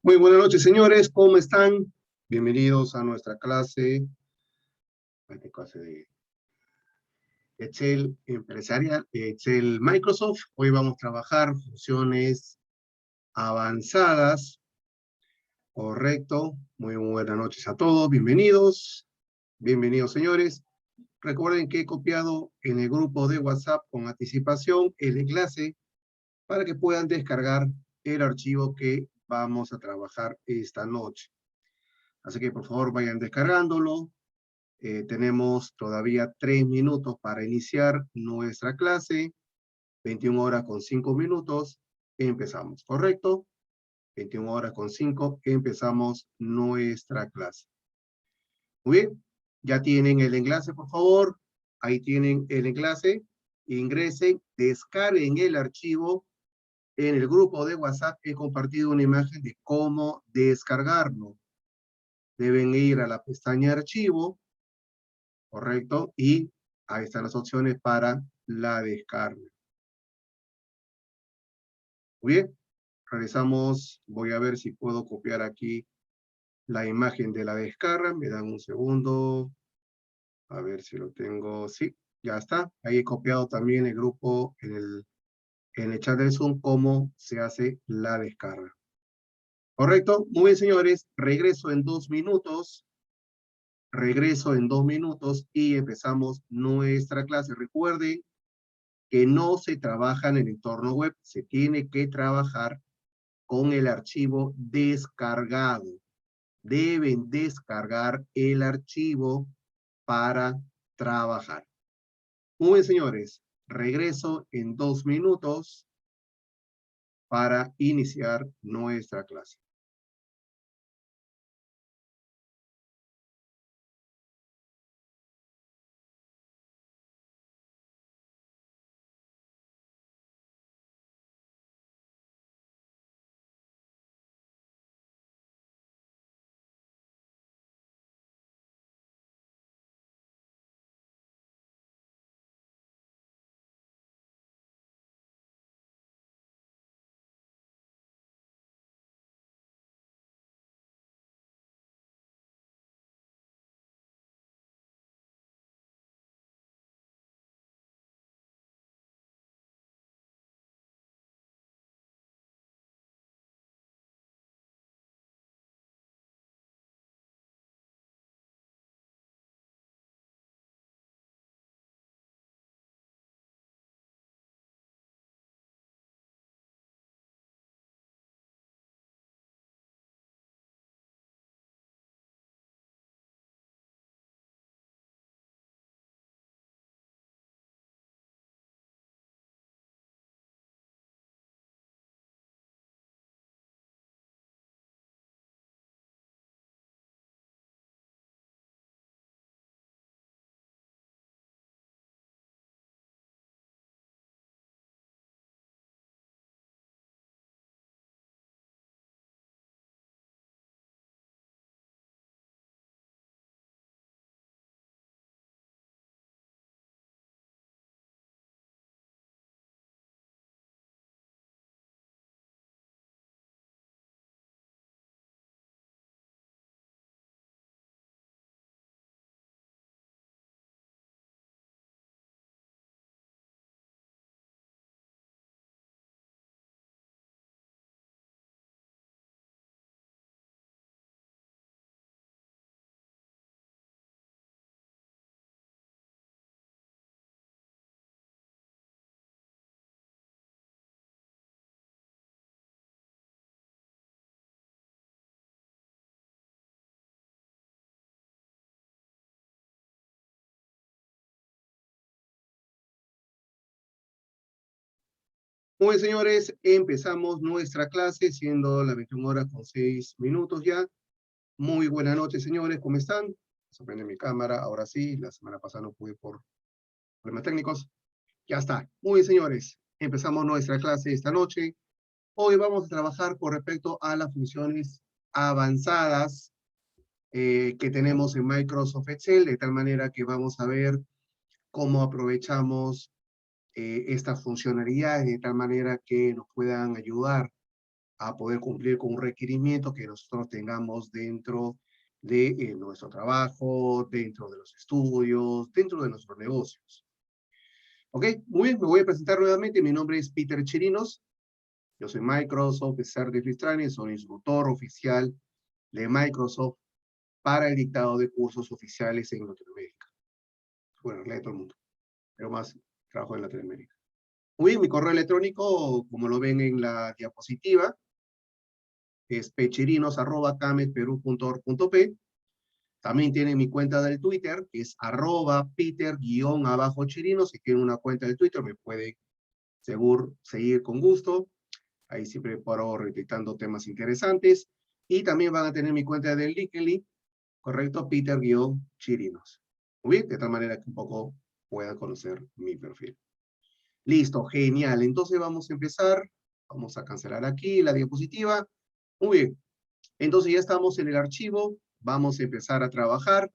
Muy buenas noches, señores. ¿Cómo están? Bienvenidos a nuestra clase de Excel empresarial, Excel Microsoft. Hoy vamos a trabajar funciones avanzadas. Correcto. Muy buenas noches a todos. Bienvenidos. Bienvenidos, señores. Recuerden que he copiado en el grupo de WhatsApp con anticipación el enlace para que puedan descargar el archivo que vamos a trabajar esta noche. Así que por favor vayan descargándolo. Tenemos todavía 3 minutos para iniciar nuestra clase. 21 horas con 5 minutos. Empezamos, ¿correcto? 21 horas con 5, empezamos nuestra clase. Muy bien, ya tienen el enlace, por favor. Ahí tienen el enlace. Ingresen, descarguen el archivo. En el grupo de WhatsApp he compartido una imagen de cómo descargarlo. Deben ir a la pestaña Archivo, ¿correcto? Y ahí están las opciones para la descarga. Muy bien, realizamos, voy a ver si puedo copiar aquí la imagen de la descarga. Me dan un segundo. A ver si lo tengo. Sí, ya está. Ahí he copiado también el grupo en el chat del Zoom cómo se hace la descarga. ¿Correcto? Muy bien, señores. Regreso en 2 minutos. Regreso en 2 minutos y empezamos nuestra clase. Recuerden que no se trabaja en el entorno web, se tiene que trabajar con el archivo descargado. Deben descargar el archivo para trabajar. Muy bien, señores, regreso en 2 minutos para iniciar nuestra clase. Muy bien, señores, empezamos nuestra clase, siendo las 21 horas con 6 minutos ya. Muy buenas noches, señores, ¿cómo están? Se prende mi cámara, ahora sí, la semana pasada no pude por problemas técnicos. Ya está. Muy bien, señores, empezamos nuestra clase esta noche. Hoy vamos a trabajar con respecto a las funciones avanzadas que tenemos en Microsoft Excel, de tal manera que vamos a ver cómo aprovechamos estas funcionalidades, de tal manera que nos puedan ayudar a poder cumplir con un requerimiento que nosotros tengamos dentro de nuestro trabajo, dentro de los estudios, dentro de nuestros negocios. Ok, muy bien, me voy a presentar nuevamente. Mi nombre es Peter Chirinos. Yo soy Microsoft Certified Trainer, soy instructor oficial de Microsoft para el dictado de cursos oficiales en Latinoamérica. Bueno, en realidad todo el mundo, pero más trabajo en Latinoamérica. Muy bien, mi correo electrónico, como lo ven en la diapositiva, es pechirinos@cametperú.org.p. También tienen mi cuenta del Twitter, que es @Peter_Chirinos. Si tienen una cuenta de Twitter, me pueden seguro seguir con gusto. Ahí siempre paro retweetando temas interesantes. Y también van a tener mi cuenta del LinkedIn, correcto, Peter_Chirinos. Muy bien, de tal manera que un poco puedan conocer mi perfil. Listo, genial. Entonces vamos a empezar. Vamos a cancelar aquí la diapositiva. Muy bien. Entonces ya estamos en el archivo. Vamos a empezar a trabajar.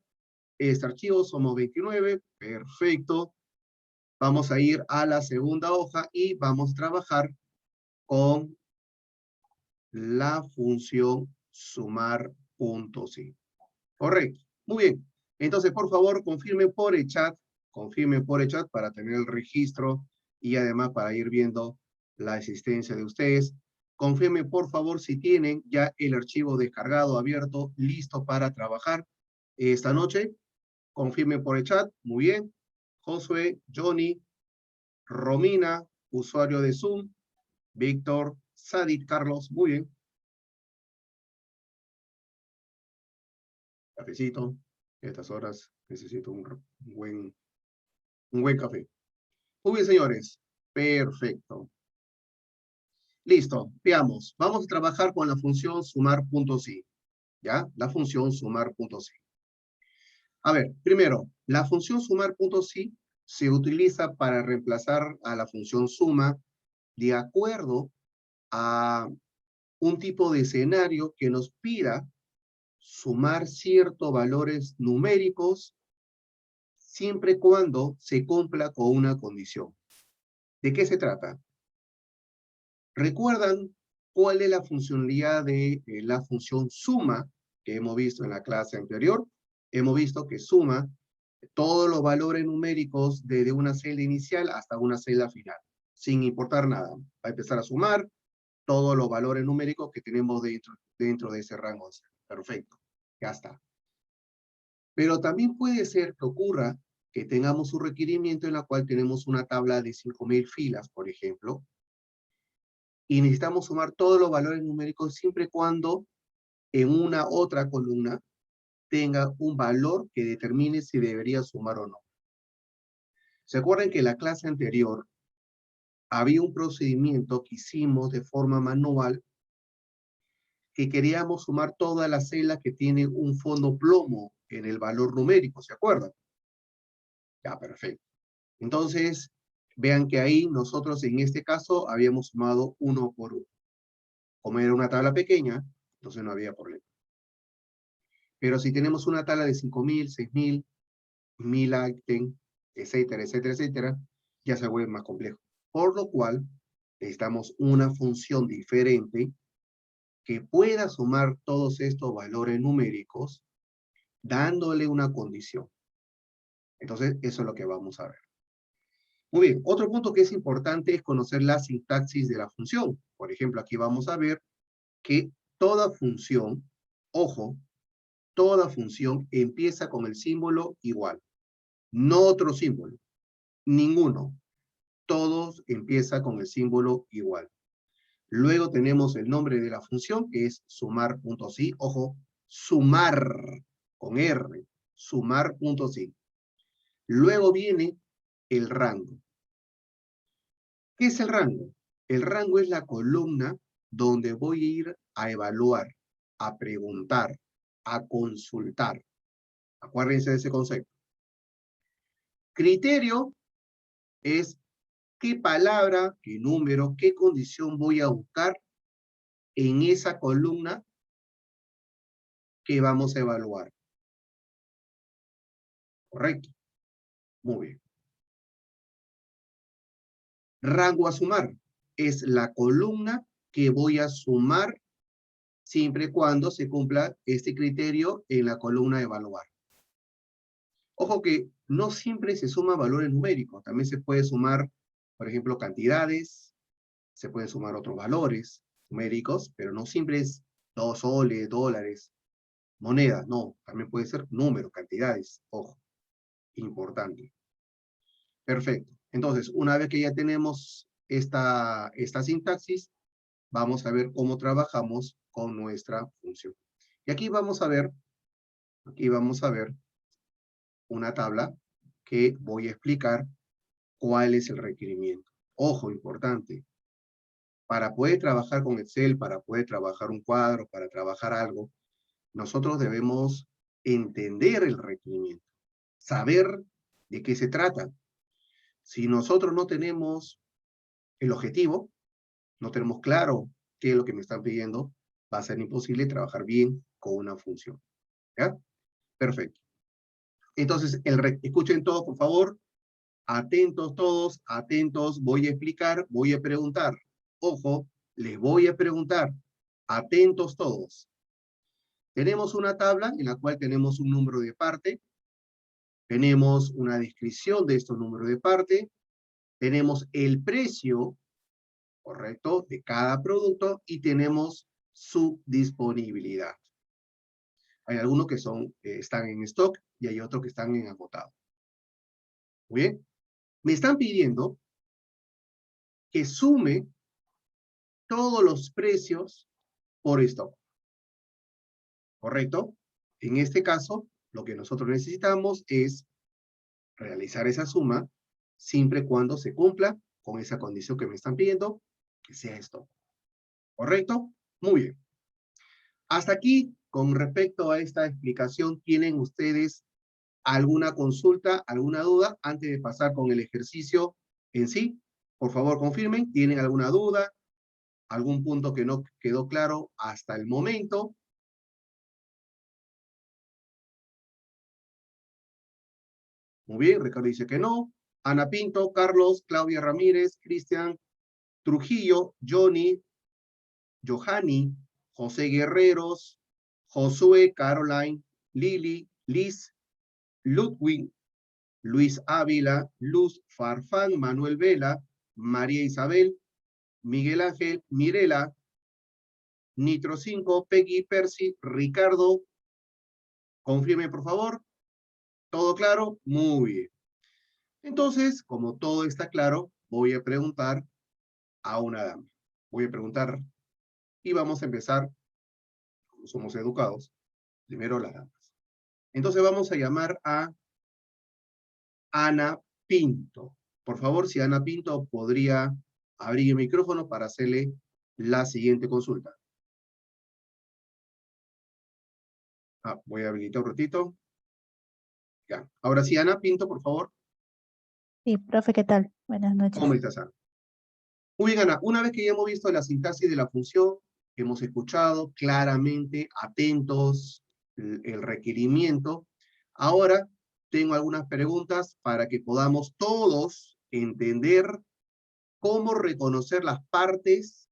Este archivo somos 29. Perfecto. Vamos a ir a la segunda hoja y vamos a trabajar con la función sumar.si. Correcto. Muy bien. Entonces, por favor, confirmen por el chat para tener el registro y además para ir viendo la existencia de ustedes. Confirmen, por favor, si tienen ya el archivo descargado, abierto, listo para trabajar esta noche. Confirmen por el chat. Muy bien. Josué, Johnny, Romina, usuario de Zoom, Víctor, Sadit, Carlos. Muy bien. Cafecito. A estas horas necesito un buen café. Muy bien, señores. Perfecto. Listo. Veamos. Vamos a trabajar con la función sumar.si. ¿Ya? La función sumar.si. A ver, primero, la función sumar.si se utiliza para reemplazar a la función suma de acuerdo a un tipo de escenario que nos pida sumar ciertos valores numéricos siempre y cuando se cumpla con una condición. ¿De qué se trata? ¿Recuerdan cuál es la funcionalidad de la función suma que hemos visto en la clase anterior? Hemos visto que suma todos los valores numéricos desde una celda inicial hasta una celda final, sin importar nada. Va a empezar a sumar todos los valores numéricos que tenemos dentro de ese rango. Perfecto, ya está. Pero también puede ser que ocurra que tengamos un requerimiento en la cual tenemos una tabla de 5.000 filas, por ejemplo, y necesitamos sumar todos los valores numéricos siempre y cuando en una otra columna tenga un valor que determine si debería sumar o no. ¿Se acuerdan que en la clase anterior había un procedimiento que hicimos de forma manual que queríamos sumar todas las celdas que tienen un fondo plomo en el valor numérico? ¿Se acuerdan? Ya, perfecto. Entonces, vean que ahí nosotros en este caso habíamos sumado uno por uno. Como era una tabla pequeña, entonces no había problema. Pero si tenemos una tabla de 5.000, 6.000, 1.000 ítems, etcétera, etcétera, etcétera, ya se vuelve más complejo. Por lo cual, necesitamos una función diferente que pueda sumar todos estos valores numéricos dándole una condición. Entonces, eso es lo que vamos a ver. Muy bien, otro punto que es importante es conocer la sintaxis de la función. Por ejemplo, aquí vamos a ver que toda función, ojo, toda función empieza con el símbolo igual. No otro símbolo, ninguno. Todos empieza con el símbolo igual. Luego tenemos el nombre de la función, que es sumar.si. Ojo, sumar con R, sumar.si. Luego viene el rango. ¿Qué es el rango? El rango es la columna donde voy a ir a evaluar, a preguntar, a consultar. Acuérdense de ese concepto. Criterio es qué palabra, qué número, qué condición voy a buscar en esa columna que vamos a evaluar. ¿Correcto? Muy bien. Rango a sumar es la columna que voy a sumar siempre y cuando se cumpla este criterio en la columna evaluar. Ojo que no siempre se suma valores numéricos, también se puede sumar, por ejemplo, cantidades, se pueden sumar otros valores numéricos, pero no siempre es 2 soles, dólares, monedas, no, también puede ser números, cantidades, ojo, importante. Perfecto. Entonces, una vez que ya tenemos esta sintaxis, vamos a ver cómo trabajamos con nuestra función. Y aquí vamos a ver una tabla que voy a explicar cuál es el requerimiento. Ojo, importante. Para poder trabajar con Excel, para poder trabajar un cuadro, para trabajar algo, nosotros debemos entender el requerimiento, saber de qué se trata. Si nosotros no tenemos el objetivo, no tenemos claro qué es lo que me están pidiendo, va a ser imposible trabajar bien con una función. ¿Ya? Perfecto. Entonces, escuchen todo, por favor. Atentos todos, atentos. Voy a explicar, voy a preguntar. Ojo, les voy a preguntar. Atentos todos. Tenemos una tabla en la cual tenemos un número de parte. Tenemos una descripción de estos números de parte. Tenemos el precio, correcto, de cada producto y tenemos su disponibilidad. Hay algunos que están en stock y hay otros que están en agotado. Muy bien. Me están pidiendo que sume todos los precios por stock. ¿Correcto? En este caso, lo que nosotros necesitamos es realizar esa suma siempre y cuando se cumpla con esa condición que me están pidiendo, que sea stock. ¿Correcto? Muy bien. Hasta aquí, con respecto a esta explicación, ¿tienen ustedes alguna consulta, alguna duda antes de pasar con el ejercicio en sí? Por favor, confirmen. ¿Tienen alguna duda? ¿Algún punto que no quedó claro hasta el momento? Muy bien, Ricardo dice que no. Ana Pinto, Carlos, Claudia Ramírez, Cristian Trujillo, Johnny, Johanny, José Guerreros, Josué, Caroline, Lili, Liz, Ludwig, Luis Ávila, Luz Farfán, Manuel Vela, María Isabel, Miguel Ángel, Mirela, Nitro 5, Peggy, Percy, Ricardo. Confirme, por favor. ¿Todo claro? Muy bien. Entonces, como todo está claro, voy a preguntar a una dama. Voy a preguntar y vamos a empezar, como somos educados, primero las damas. Entonces vamos a llamar a Ana Pinto. Por favor, si Ana Pinto podría abrir el micrófono para hacerle la siguiente consulta. Voy a habilitar un ratito. Ya. Ahora sí, Ana Pinto, por favor. Sí, profe, ¿qué tal? Buenas noches. ¿Cómo estás, Ana? Muy bien, Ana. Una vez que ya hemos visto la sintaxis de la función, hemos escuchado claramente, atentos, el requerimiento, ahora tengo algunas preguntas para que podamos todos entender cómo reconocer las partes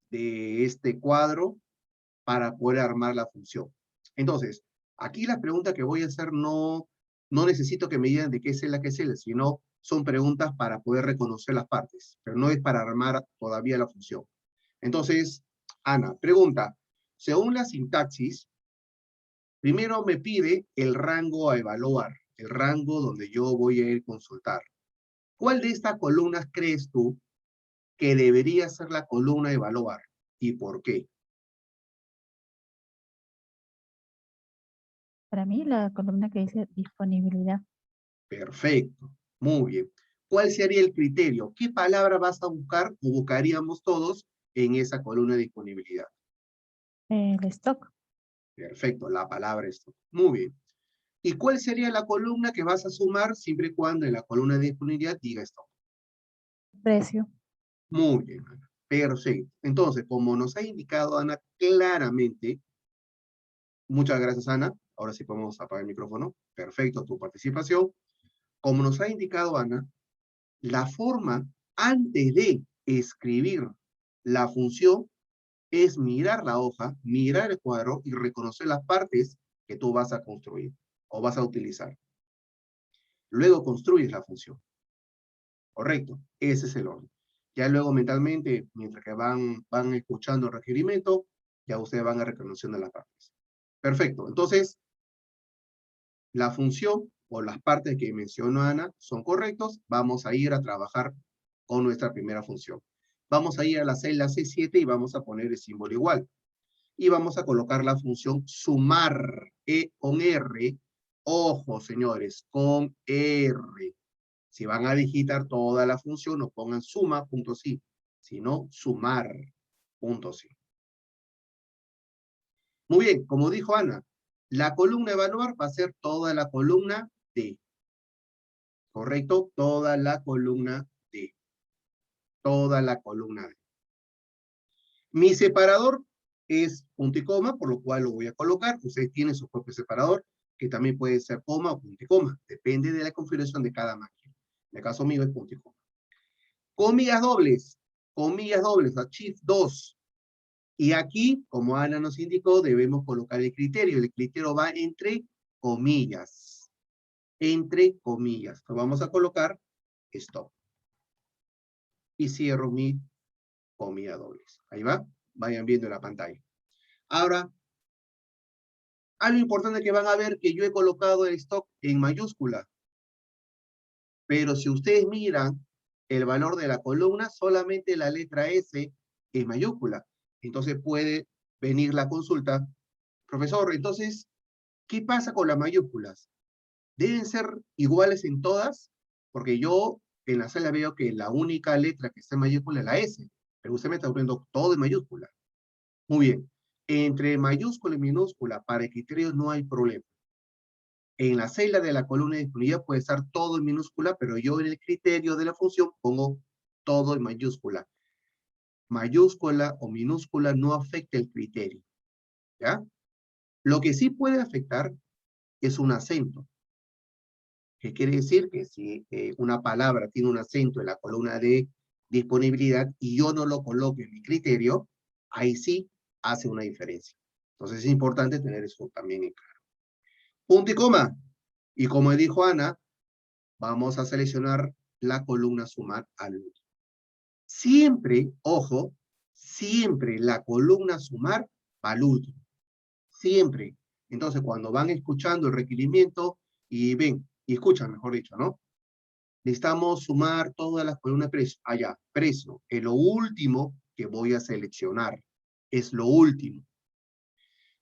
de este cuadro para poder armar la función. Entonces, aquí las preguntas que voy a hacer no necesito que me digan de qué es la que es el, sino son preguntas para poder reconocer las partes, pero no es para armar todavía la función. Entonces, Ana, pregunta, según la sintaxis, primero me pide el rango a evaluar, el rango donde yo voy a ir a consultar. ¿Cuál de estas columnas crees tú que debería ser la columna a evaluar? ¿Y por qué? Para mí, la columna que dice disponibilidad. Perfecto, muy bien. ¿Cuál sería el criterio? ¿Qué palabra vas a buscar o buscaríamos todos en esa columna de disponibilidad? El stock. Perfecto, la palabra stock. Muy bien. ¿Y cuál sería la columna que vas a sumar siempre y cuando en la columna de disponibilidad diga stock? Precio. Muy bien, Ana. Perfecto. Entonces, como nos ha indicado Ana claramente, muchas gracias, Ana. Ahora sí podemos apagar el micrófono. Perfecto, tu participación. Como nos ha indicado Ana, la forma antes de escribir La función es mirar la hoja, mirar el cuadro y reconocer las partes que tú vas a construir o vas a utilizar. Luego construyes la función. Correcto, ese es el orden. Ya luego mentalmente, mientras que van escuchando el requerimiento, ya ustedes van a reconociendo las partes. Perfecto, entonces, la función o las partes que mencionó Ana son correctos. Vamos a ir a trabajar con nuestra primera función. Vamos a ir a la celda C7 y vamos a poner el símbolo igual. Y vamos a colocar la función sumar, con R. Ojo, señores, con R. Si van a digitar toda la función, no pongan suma, punto sí, sino sumar, punto sí. Muy bien, como dijo Ana, la columna evaluar va a ser toda la columna D. ¿Correcto? Toda la columna D. Toda la columna D. Mi separador es punto y coma, por lo cual lo voy a colocar. Ustedes tienen su propio separador, que también puede ser coma o punto y coma. Depende de la configuración de cada máquina. En el caso mío es punto y coma. Comillas dobles, a shift 2. Y aquí, como Ana nos indicó, debemos colocar el criterio. El criterio va entre comillas. Entre comillas. Lo vamos a colocar stop. Y cierro mi comillas dobles. Ahí va. Vayan viendo la pantalla. Ahora, algo importante que van a ver que yo he colocado el stop en mayúscula. Pero si ustedes miran el valor de la columna, solamente la letra S es mayúscula. Entonces puede venir la consulta. Profesor, entonces, ¿qué pasa con las mayúsculas? ¿Deben ser iguales en todas? Porque yo en la sala veo que la única letra que está en mayúscula es la S. Pero usted me está poniendo todo en mayúscula. Muy bien. Entre mayúscula y minúscula, para el criterio no hay problema. En la celda de la columna de disponibilidad puede estar todo en minúscula, pero yo en el criterio de la función pongo todo en mayúscula. Mayúscula o minúscula no afecta el criterio. ¿Ya? Lo que sí puede afectar es un acento. ¿Qué quiere decir? Que si una palabra tiene un acento en la columna de disponibilidad y yo no lo coloco en mi criterio, ahí sí hace una diferencia. Entonces es importante tener eso también en claro. Punto y coma. Y como dijo Ana, vamos a seleccionar la columna sumar al último. Siempre, ojo, siempre la columna sumar al último. Siempre. Entonces, cuando van escuchando el requerimiento y ven, y escuchan, mejor dicho, ¿no? Necesitamos sumar todas las columnas de precio. Allá, precio. Es lo último que voy a seleccionar. Es lo último.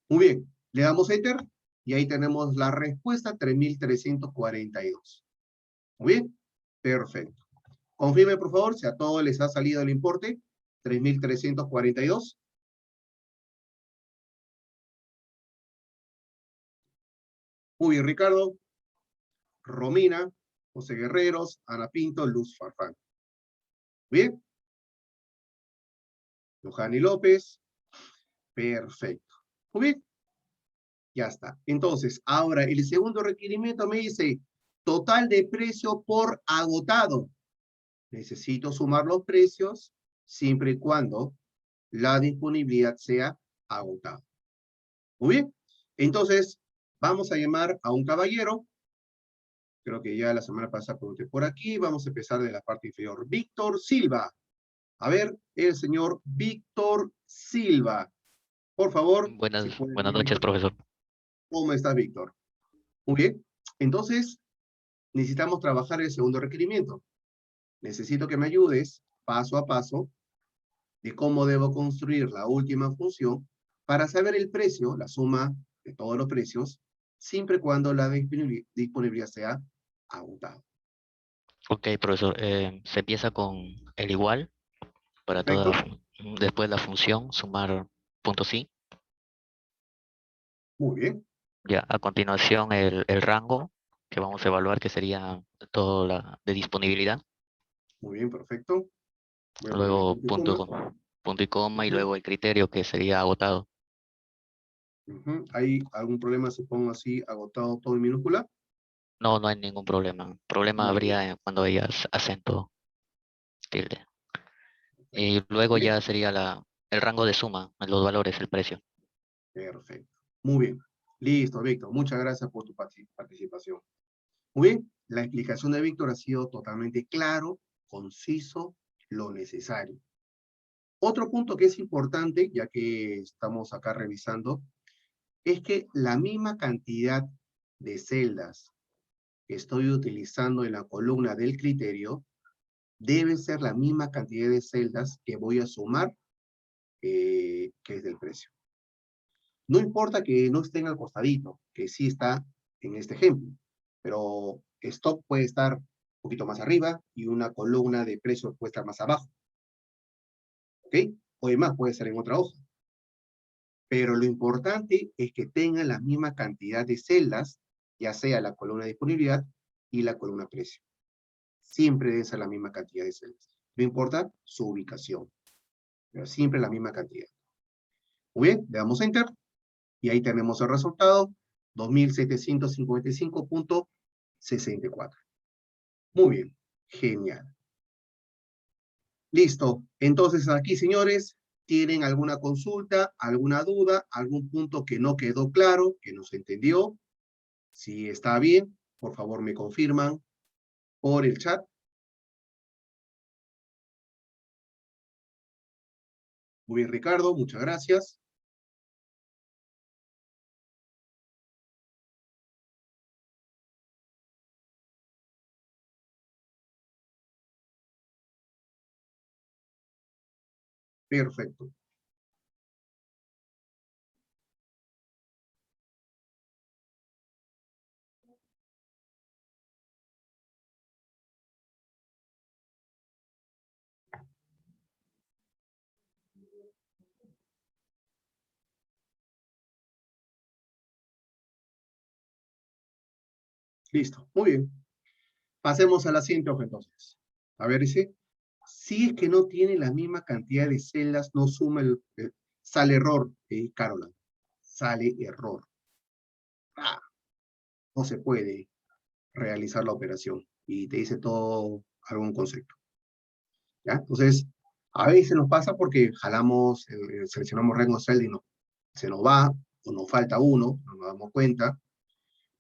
Muy bien. Le damos Enter y ahí tenemos la respuesta 3.342. Muy bien. Perfecto. Confirme, por favor, si a todos les ha salido el importe. 3.342. Muy bien, Ricardo. Romina, José Guerreros, Ana Pinto, Luz Farfán. Bien. Johanny López. Perfecto. Muy bien. Ya está. Entonces, ahora el segundo requerimiento me dice total de precio por agotado. Necesito sumar los precios siempre y cuando la disponibilidad sea agotada. Muy bien. Entonces, vamos a llamar a un caballero. Creo que ya la semana pasada pregunté por aquí. Vamos a empezar de la parte inferior. Víctor Silva. A ver, el señor Víctor Silva. Por favor, si pueden Buenas noches, unirme. profesor. ¿Cómo está, Víctor? Muy bien. Entonces, necesitamos trabajar el segundo requerimiento. Necesito que me ayudes paso a paso de cómo debo construir la última función para saber el precio, la suma de todos los precios, siempre y cuando la disponibilidad sea agotada. Ok, profesor. Se empieza con el igual para toda ¿Perfecto? después la función sumar punto sí. Muy bien. Ya, a continuación el rango que vamos a evaluar, que sería todo la de disponibilidad. Muy bien, perfecto. Voy a poner mi Luego punto y coma. punto y coma y Ujú, luego el criterio que sería agotado. ujú. ¿Hay algún problema si pongo así, agotado todo en minúscula? No, no hay ningún problema. Problema Muy bien. habría cuando hayas acento tilde. Y luego Bien, ya sería el rango de suma, los valores, el precio. perfecto. Muy bien. Listo, Víctor. Muchas gracias por tu participación. Muy bien, la explicación de Víctor ha sido totalmente claro, conciso, lo necesario. Otro punto que es importante, ya que estamos acá revisando, es que la misma cantidad de celdas que estoy utilizando en la columna del criterio debe ser la misma cantidad de celdas que voy a sumar, que es del precio. No importa que no estén al costadito, que sí está en este ejemplo, pero stock puede estar un poquito más arriba y una columna de precio puede estar más abajo. ¿Ok? O además puede ser en otra hoja. Pero lo importante es que tengan la misma cantidad de celdas, ya sea la columna de disponibilidad y la columna precio. Siempre debe ser la misma cantidad de celdas. No importa su ubicación, pero siempre la misma cantidad. Muy bien, le damos a Enter y ahí tenemos el resultado, 2755.64. Muy bien, genial. Listo. Entonces aquí, señores, ¿tienen alguna consulta, alguna duda, algún punto que no quedó claro, que no se entendió? Si está bien, por favor me confirman por el chat. Muy bien, Ricardo, muchas gracias. Perfecto. Listo, muy bien. Pasemos a la siguiente hoja entonces. A ver, dice, si es que no tiene la misma cantidad de celdas, no suma sale error, Carola. Sale error. Ah, no se puede realizar la operación. Y te dice todo algún concepto. ¿Ya? Entonces, a veces nos pasa porque jalamos, seleccionamos rango cell y no, se nos va, o nos falta uno, no nos damos cuenta.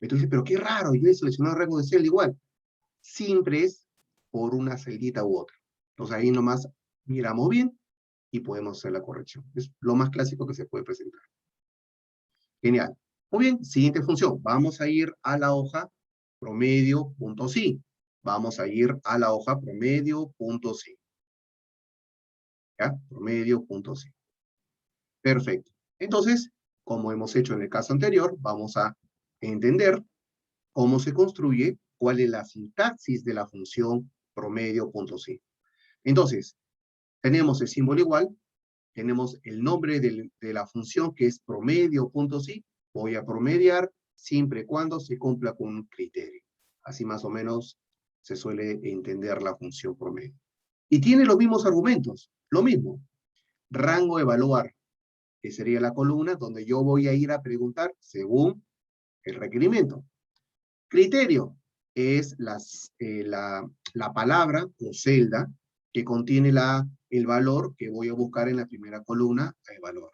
Entonces, pero qué raro, yo he seleccionado rango de cell igual. Siempre es por una celdita u otra. Entonces ahí nomás miramos bien y podemos hacer la corrección. Es lo más clásico que se puede presentar. Genial. Muy bien, siguiente función. Vamos a ir a la hoja promedio.si. Vamos a ir a la hoja promedio.si. ¿Ya? Promedio.si. Perfecto. Entonces, como hemos hecho en el caso anterior, vamos a entender cómo se construye, cuál es la sintaxis de la función promedio.si. Entonces, tenemos el símbolo igual, tenemos el nombre de la función que es promedio.si. Voy a promediar siempre y cuando se cumpla con un criterio. Así más o menos se suele entender la función promedio. Y tiene los mismos argumentos, lo mismo. Rango evaluar, que sería la columna donde yo voy a ir a preguntar según el requerimiento. Criterio es la palabra o celda que contiene el valor que voy a buscar en la primera columna a evaluar.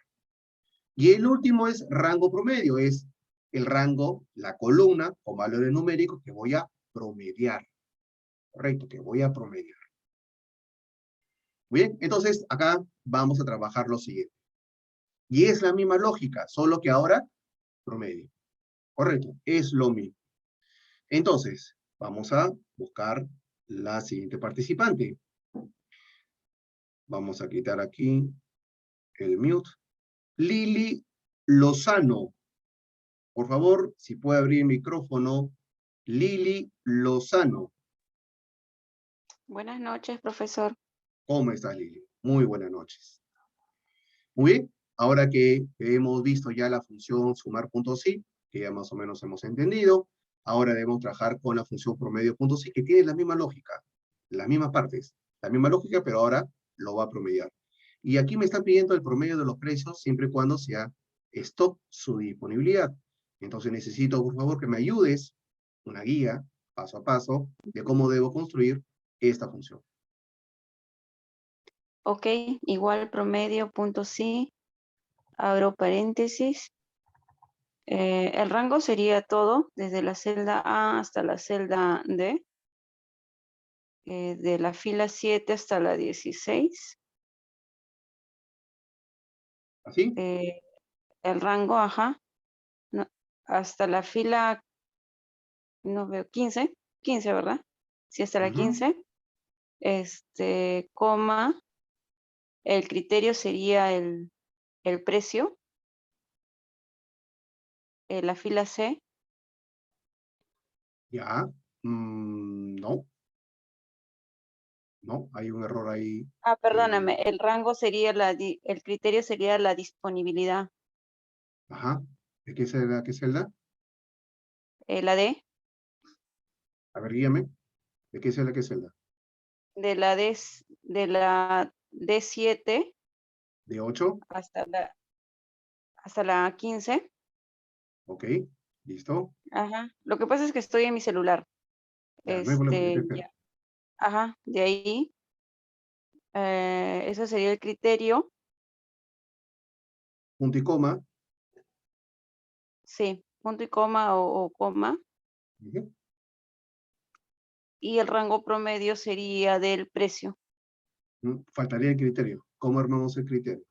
Y el último es rango promedio, es el rango, la columna con valores numéricos que voy a promediar. Correcto, que voy a promediar. Bien, entonces acá vamos a trabajar lo siguiente. Y es la misma lógica, solo que ahora promedio. Correcto, es lo mismo. Entonces, vamos a buscar la siguiente participante. Vamos a quitar aquí el mute. Lili Lozano. Por favor, si puede abrir el micrófono. Lili Lozano. Buenas noches, profesor. ¿Cómo estás, Lili? Muy buenas noches. Muy bien, ahora que hemos visto ya la función sumar.si, que ya más o menos hemos entendido, ahora debemos trabajar con la función promedio.si, que tiene la misma lógica, las mismas partes, la misma lógica, pero ahora lo va a promediar. Y aquí me está pidiendo el promedio de los precios siempre y cuando sea stock su disponibilidad. Entonces necesito, por favor, que me ayudes, una guía, paso a paso, de cómo debo construir esta función. Ok, igual promedio, punto sí, abro paréntesis. El rango sería todo, desde la celda A hasta la celda D, de la fila 7 hasta la 16. ¿Así? El rango, ajá, no, hasta la fila, no veo, 15, ¿verdad? Sí, hasta la Ujú. 15, coma, el criterio sería el precio, la fila C. Ya. No, no, hay un error ahí. Perdóname, el rango sería el criterio sería la disponibilidad, Ajá. ¿De qué celda? ¿Qué celda? la D, A ver, guíame. ¿De qué celda? ¿Qué celda? de la D7 ¿De 8? hasta la 15. Ok. ¿Listo? Ajá. Lo que pasa es que estoy en mi celular. Ya, no hay problema, yo te espero. Ya. Ajá, de ahí, eso sería el criterio. Punto y coma. Sí, punto y coma o coma. Ujú. Y el rango promedio sería del precio. Faltaría el criterio. ¿Cómo armamos el criterio?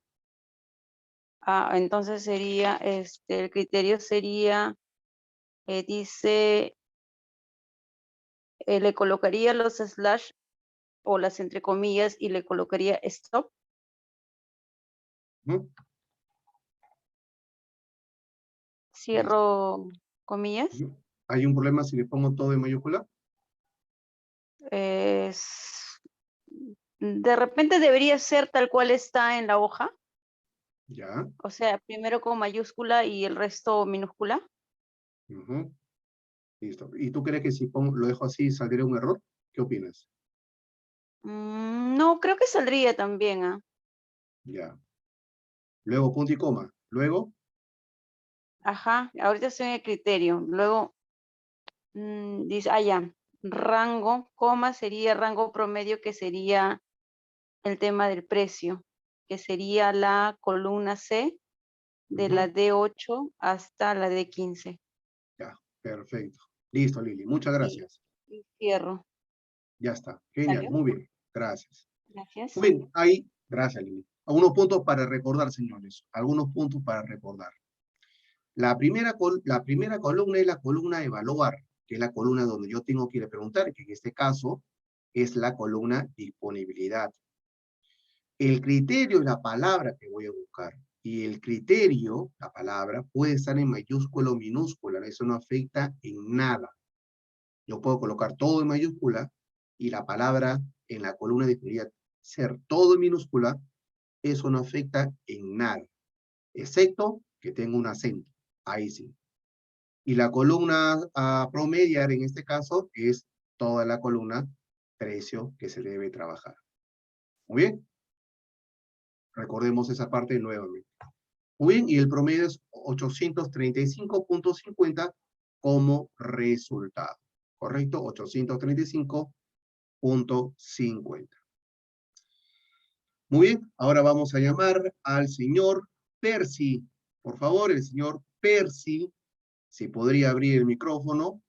Entonces sería, el criterio sería, dice, le colocaría los slash o las entre comillas y le colocaría stop, Ujú. Listo. cierro comillas. Ujú. ¿Hay un problema si le pongo todo en mayúscula? Es- de repente debería ser tal cual está en la hoja, Ya. o sea, primero con mayúscula y el resto minúscula. Ujú. Listo. ¿Y tú crees que si lo dejo así saldría un error? ¿Qué opinas? No, creo que saldría también, ¿ah? Ya. Luego punto y coma. Luego, Ajá, ahorita estoy en el criterio. Luego dice, ya, rango, coma sería rango promedio, que sería el tema del precio, que sería la columna C de la ujú. D8 hasta la D15. Ya. Perfecto. Listo, Lili. Muchas Y, gracias. y cierro. Ya está. Genial. ¿Salió? Muy bien. Gracias. Gracias. Muy bien. Ahí, gracias, Lili. Algunos puntos para recordar, señores. Algunos puntos para recordar. La primera columna es la columna de evaluar, que es la columna donde yo tengo que ir a preguntar, que en este caso es la columna disponibilidad. El criterio es la palabra que voy a buscar. Y el criterio, la palabra, puede estar en mayúscula o minúscula. Eso no afecta en nada. Yo puedo colocar todo en mayúscula y la palabra en la columna de disponibilidad ser todo en minúscula. Eso no afecta en nada, excepto que tenga un acento. Ahí sí. Y la columna a promediar en este caso es toda la columna precio que se debe trabajar. Muy bien. Recordemos esa parte nuevamente. Muy bien, y el promedio es 835.50 como resultado. ¿Correcto? 835.50. Muy bien, ahora vamos a llamar al señor Percy. Por favor, el señor Percy, si podría abrir el micrófono.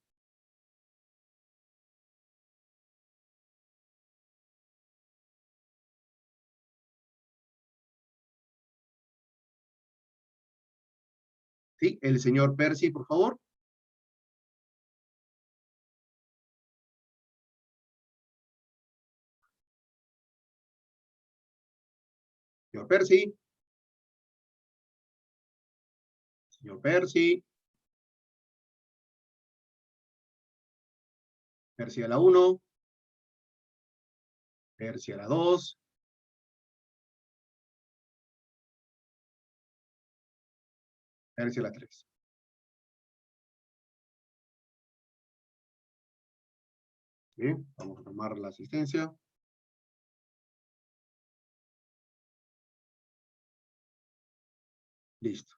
Sí, el señor Percy, por favor. Señor Percy. Señor Percy. Percy a la 1. Percy a la 2. Percy a la 3. Bien, vamos a tomar la asistencia. Listo.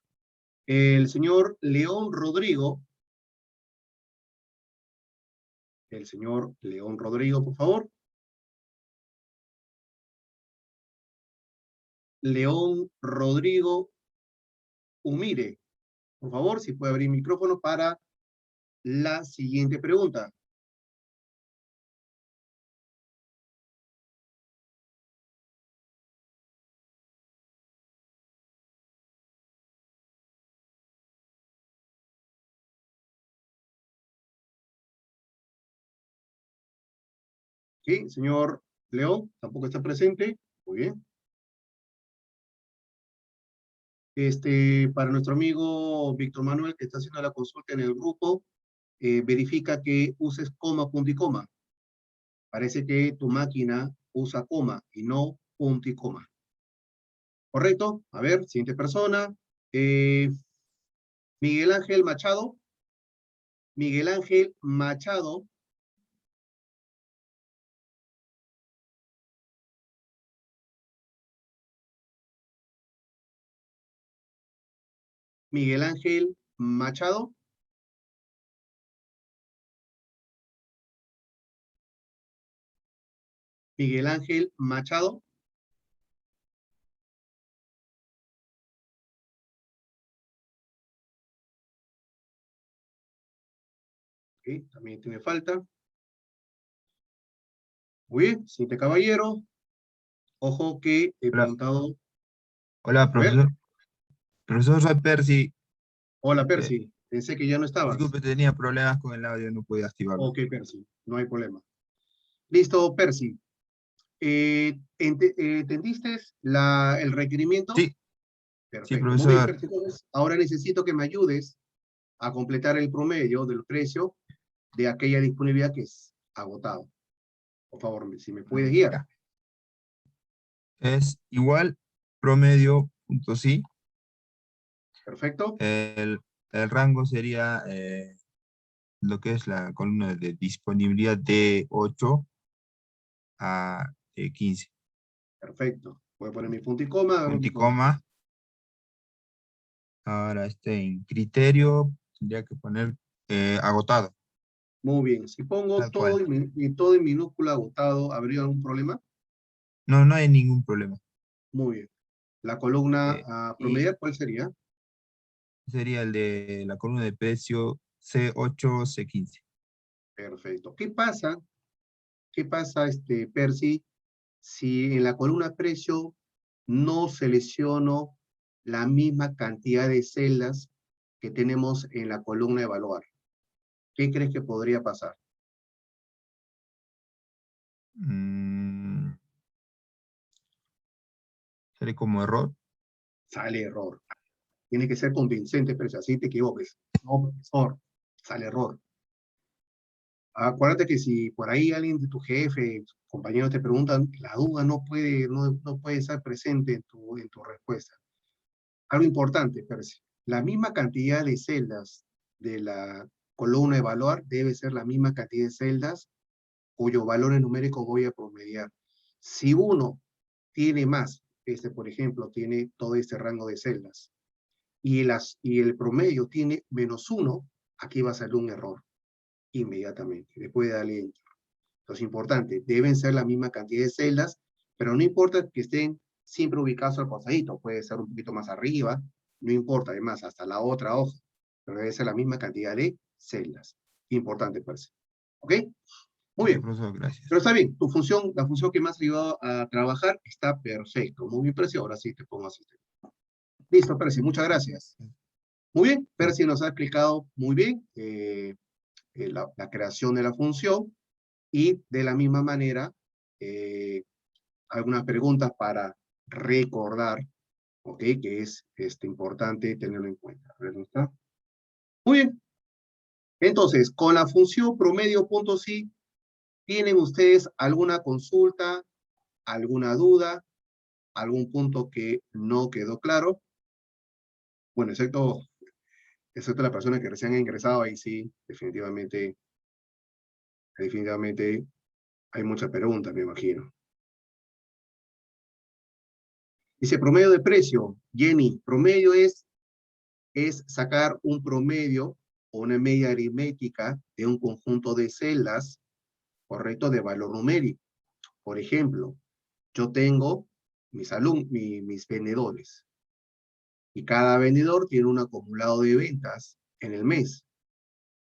El señor León Rodrigo. El señor León Rodrigo, por favor. León Rodrigo Humire. Por favor, si puede abrir micrófono para la siguiente pregunta. Sí, señor León, tampoco está presente. Muy bien. Para nuestro amigo Víctor Manuel, que está haciendo la consulta en el grupo, verifica que uses coma, punto y coma. Parece que tu máquina usa coma y no punto y coma. ¿Correcto? A ver, siguiente persona. Miguel Ángel Machado. Miguel Ángel Machado. Miguel Ángel Machado. Miguel Ángel Machado. Ok, también tiene falta. Muy bien, siguiente caballero. Ojo que he Hola, preguntado. hola, A ver, profesor. Profesor, soy Percy. hola Eh, Percy, pensé que ya no estabas. disculpe, tenía problemas con el audio, no podía activarlo. Ok, Percy, no hay problema. Listo, Percy. ¿Entendiste el requerimiento? Sí, sí, Perfecto. Muy bien, profesor. Percy. Entonces, ahora necesito que me ayudes a completar el promedio del precio de aquella disponibilidad que es agotado. Por favor, si me puedes guiar. Ya. Es igual promedio punto sí. Perfecto. El rango sería lo que es la columna de disponibilidad de 8 a 15. Perfecto. Voy a poner mi punto y coma. Hago Punto mi y punto. coma. Ahora en criterio tendría que poner agotado, Muy bien. Si pongo tal todo cual. todo en minúscula agotado, ¿habría algún problema? No, no hay ningún problema. Muy bien. La columna Y promediar, ¿cuál sería? sería el de la columna de precio C8, C15. Perfecto. ¿Qué pasa, Percy, si en la columna precio no selecciono la misma cantidad de celdas que tenemos en la columna evaluar? ¿Qué crees que podría pasar? Sale como error. Sale error. Tiene que ser convincente, pero si así te equivoques. No, profesor, sale error. Acuérdate que si por ahí alguien de tu jefe, compañeros te preguntan, la duda no puede estar presente en tu respuesta. Algo importante, Percy. La misma cantidad de celdas de la columna evaluar debe ser la misma cantidad de celdas cuyo valor numérico voy a promediar. Si uno tiene más, por ejemplo, tiene todo este rango de celdas, y el promedio tiene -1, aquí va a salir un error inmediatamente. Después de darle enter. Entonces, importante, deben ser la misma cantidad de celdas, pero no importa que estén siempre ubicados al costadito, puede ser un poquito más arriba, no importa, además, hasta la otra hoja, pero debe ser la misma cantidad de celdas. Importante, parece. ¿Ok? Muy Ok, bien. profesor, gracias. Pero está bien, la función que me has ayudado a trabajar está perfecto. Muy bien, Percy, ahora sí te pongo asistente. Listo, Percy, muchas gracias. Muy bien, Percy nos ha explicado muy bien la creación de la función y de la misma manera algunas preguntas para recordar, ¿ok? Que es importante tenerlo en cuenta. A ver, ¿dónde está? Muy bien. Entonces, con la función promedio punto sí, ¿tienen ustedes alguna consulta, alguna duda, algún punto que no quedó claro? Bueno, excepto la persona que recién ha ingresado, ahí sí, definitivamente hay muchas preguntas, me imagino. Dice promedio de precio. Jenny, promedio es sacar un promedio o una media aritmética de un conjunto de celdas, correcto, de valor numérico. Por ejemplo, yo tengo mis vendedores. Y cada vendedor tiene un acumulado de ventas en el mes.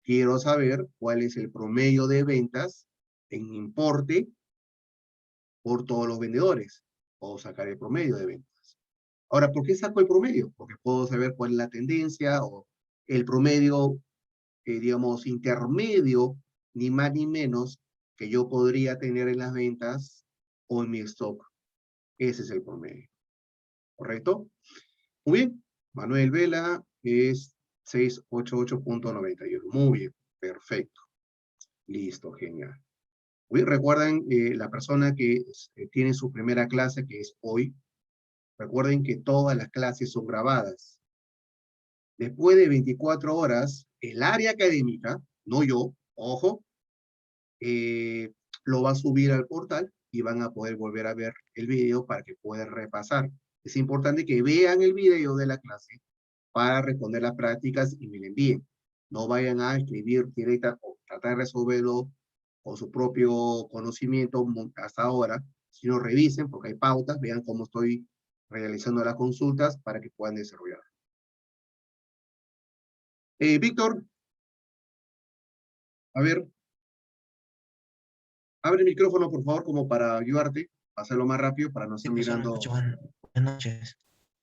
Quiero saber cuál es el promedio de ventas en importe por todos los vendedores. Puedo sacar el promedio de ventas. Ahora, ¿por qué saco el promedio? Porque puedo saber cuál es la tendencia o el promedio, digamos, intermedio, ni más ni menos, que yo podría tener en las ventas o en mi stock. Ese es el promedio. ¿Correcto? Muy bien. Manuel Vela es 688.91. Muy bien. Perfecto. Listo. Genial. Muy bien. Recuerden, la persona que tiene su primera clase, que es hoy, recuerden que todas las clases son grabadas. Después de 24 horas, el área académica, no yo, ojo, lo va a subir al portal y van a poder volver a ver el video para que puedan repasar. Es importante que vean el video de la clase para responder las prácticas y me lo envíen. No vayan a escribir directa o tratar de resolverlo con su propio conocimiento hasta ahora, sino revisen porque hay pautas, vean cómo estoy realizando las consultas para que puedan desarrollar. Víctor, a ver, abre el micrófono, por favor, como para ayudarte, hacerlo más rápido para no estar mirando. Buenas noches.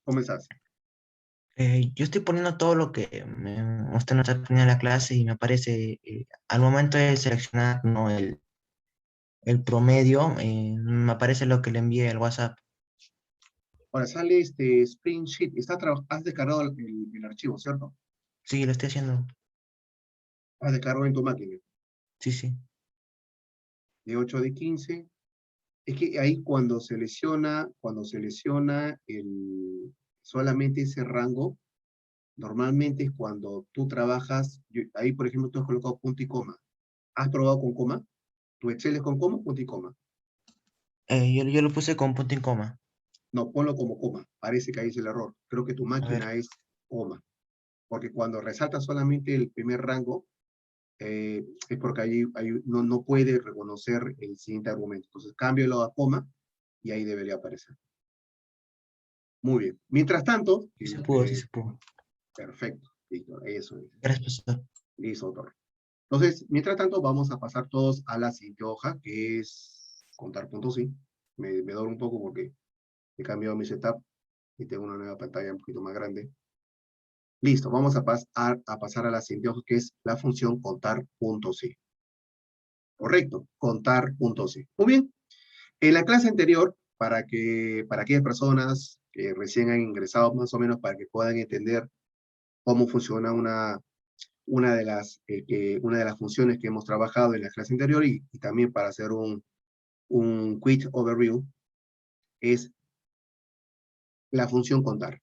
¿Cómo estás? Yo estoy poniendo todo lo que usted nos está poniendo en la clase y me parece, al momento de seleccionar no, el promedio, me aparece lo que le envié al WhatsApp. Ahora sale este Spring Sheet. Has descargado el archivo, ¿cierto? Sí, lo estoy haciendo. Has descargado en tu máquina. Sí, sí. De 8 de 15. Es que ahí cuando selecciona solamente ese rango, normalmente es cuando tú trabajas, ahí por ejemplo tú has colocado punto y coma. ¿Has probado con coma? ¿Tu Excel es con coma o punto y coma? Yo lo puse con punto y coma. No, ponlo como coma. Parece que ahí es el error. Creo que tu máquina ver. es coma. Porque cuando resalta solamente el primer rango, es porque ahí no puede reconocer el siguiente argumento. Entonces, cámbialo a coma y ahí debería aparecer. Muy bien. Mientras tanto... Sí se pudo, sí se pudo. Perfecto. Listo, eso es. Gracias, profesor. Listo, doctor. Entonces, mientras tanto, vamos a pasar todos a la siguiente hoja, que es contar puntos, sí. Me doy un poco porque he cambiado mi setup y tengo una nueva pantalla un poquito más grande. Listo, vamos a pasar a la siguiente hoja, que es la función contar puntos, sí. Correcto, contar puntos, sí. Muy bien. En la clase anterior, para aquellas personas que recién han ingresado, más o menos para que puedan entender cómo funciona una de las funciones que hemos trabajado en la clase anterior y también para hacer un quick overview, es la función contar.